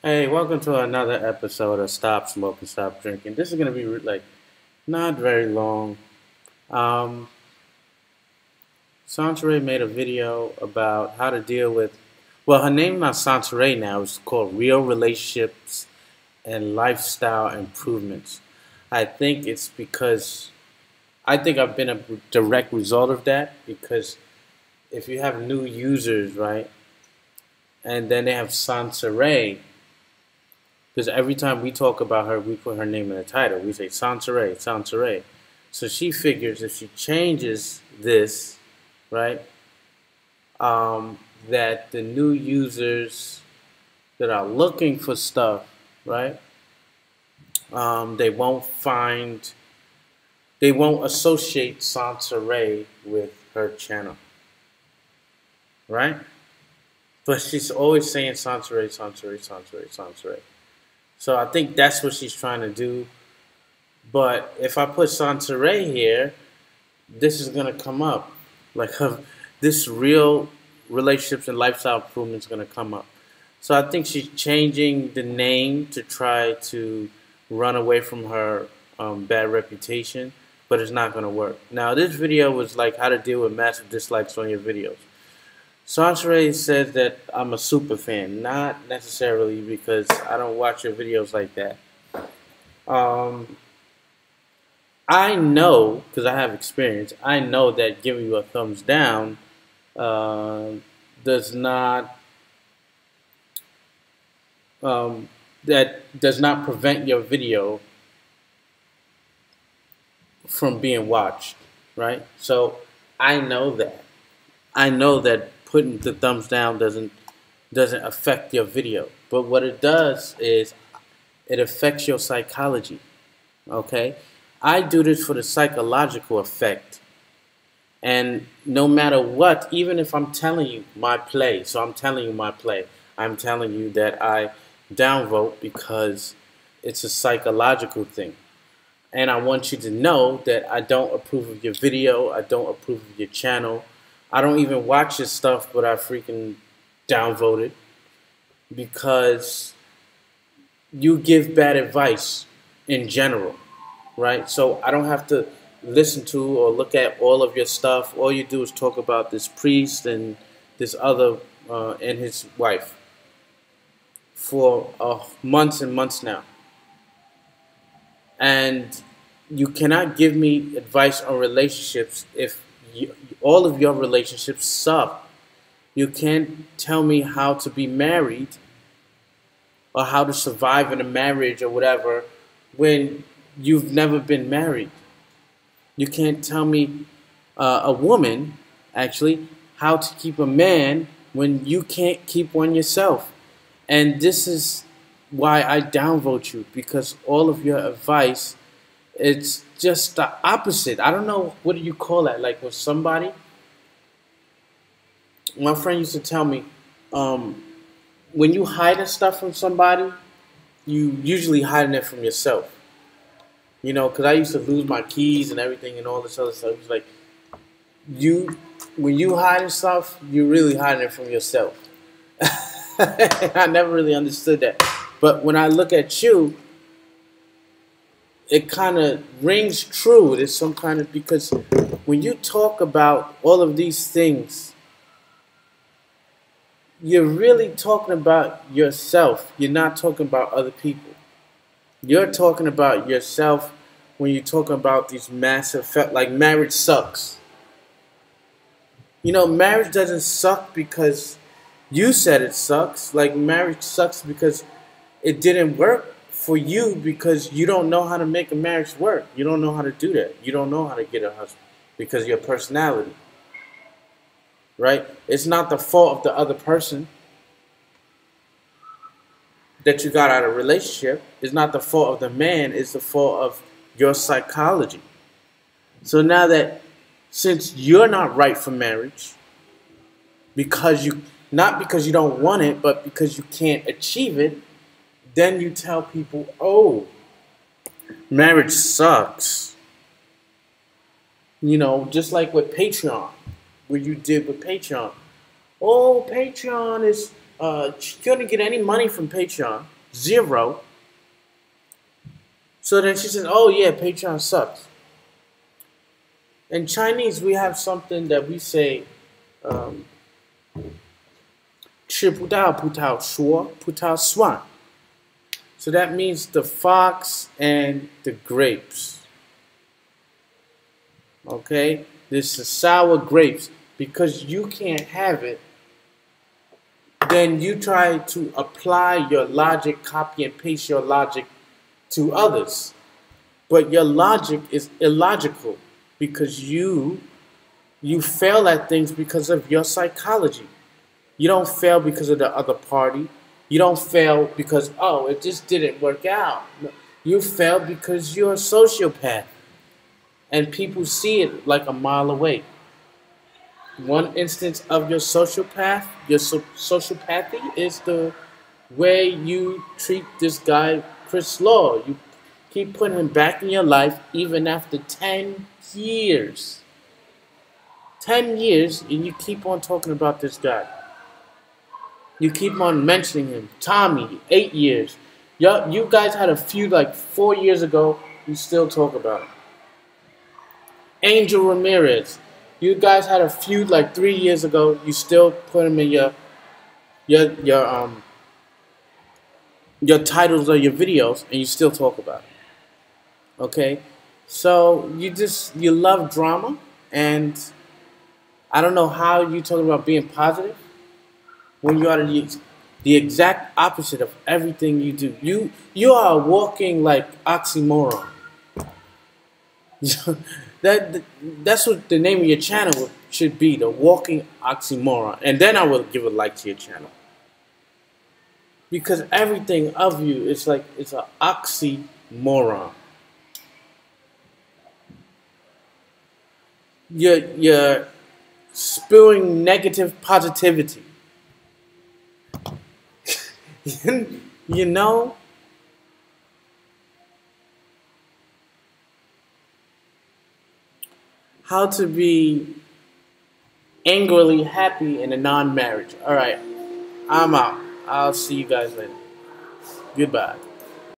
Hey, welcome to another episode of Stop Smoking, Stop Drinking. This is gonna be like not very long. Um, Soncerae made a video about how to deal with. Well, her name not Soncerae now. It's called Real Relationships and Lifestyle Improvements. I think it's because I think I've been a direct result of that because if you have new users, right, and then they have Soncerae. Because every time we talk about her, we put her name in the title. We say Soncerae, Soncerae. So she figures if she changes this, right, that the new users that are looking for stuff, right, they won't associate Soncerae with her channel, right? But she's always saying Soncerae, Soncerae, Soncerae, Soncerae. So I think that's what she's trying to do. But if I put Soncerae here, this is going to come up. Like this real relationships and lifestyle improvement is going to come up. So I think she's changing the name to try to run away from her bad reputation. But it's not going to work. Now this video was like how to deal with massive dislikes on your videos. Soncerae says that I'm a super fan. Not necessarily because I don't watch your videos like that. I know, because I have experience, I know that giving you a thumbs down does not prevent your video from being watched, right? So I know that. I know that putting the thumbs down doesn't affect your video. But what it does is it affects your psychology. Okay? I do this for the psychological effect. And no matter what, even if I'm telling you my play, so I'm telling you my play, I'm telling you that I downvote because it's a psychological thing. And I want you to know that I don't approve of your video, I don't approve of your channel. I don't even watch your stuff, but I freaking downvoted because you give bad advice in general, right? So I don't have to listen to or look at all of your stuff. All you do is talk about this priest and this other and his wife for months and months now. And you cannot give me advice on relationships if all of your relationships suck. You can't tell me how to be married or how to survive in a marriage or whatever when you've never been married. You can't tell me, a woman, actually, how to keep a man when you can't keep one yourself. And this is why I downvote you, because all of your advice, it's just the opposite. I don't know, what do you call that? Like with somebody, my friend used to tell me, when you hiding stuff from somebody, you usually hiding it from yourself. You know, because I used to lose my keys and everything and all this other stuff. It's like, when you hiding stuff, you're really hiding it from yourself. I never really understood that. But when I look at you, it kind of rings true. There's some kind of, because when you talk about all of these things, you're really talking about yourself. You're not talking about other people. You're talking about yourself when you're talking about these massive, like marriage sucks. You know, marriage doesn't suck because you said it sucks. Like marriage sucks because it didn't work for you because you don't know how to make a marriage work. You don't know how to do that. You don't know how to get a husband because of your personality. Right? It's not the fault of the other person that you got out of a relationship. It's not the fault of the man. It's the fault of your psychology. So now that, since you're not right for marriage, not because you don't want it, but because you can't achieve it, then you tell people, oh, marriage sucks. You know, just like with Patreon, what you did with Patreon. Oh, Patreon is, you couldn't get any money from Patreon. 0. So then she says, oh yeah, Patreon sucks. In Chinese, we have something that we say, 吃不到葡萄说葡萄酸. So that means the fox and the grapes. Okay? This is sour grapes. Because you can't have it, then you try to apply your logic, copy and paste your logic to others. But your logic is illogical because you fail at things because of your psychology. You don't fail because of the other party. You don't fail because, oh, it just didn't work out. You fail because you're a sociopath. And people see it like a mile away. One instance of your sociopath, your sociopathy is the way you treat this guy, Chris Law. You keep putting him back in your life even after 10 years. 10 years, and you keep on talking about this guy. You keep on mentioning him. Tommy, 8 years. You guys had a feud like 4 years ago. You still talk about him. Angel Ramirez. You guys had a feud like 3 years ago. You still put him in your titles of your videos, and you still talk about it. Okay, so you love drama, and I don't know how you talking about being positive when you are the exact opposite of everything you do. You are walking like oxymoron. That's what the name of your channel should be, the walking oxymoron. And then I will give a like to your channel. Because everything of you is like, it's an oxymoron. You're spewing negative positivity. You know? How to be angrily happy in a non-marriage. Alright, I'm out. I'll see you guys later. Goodbye.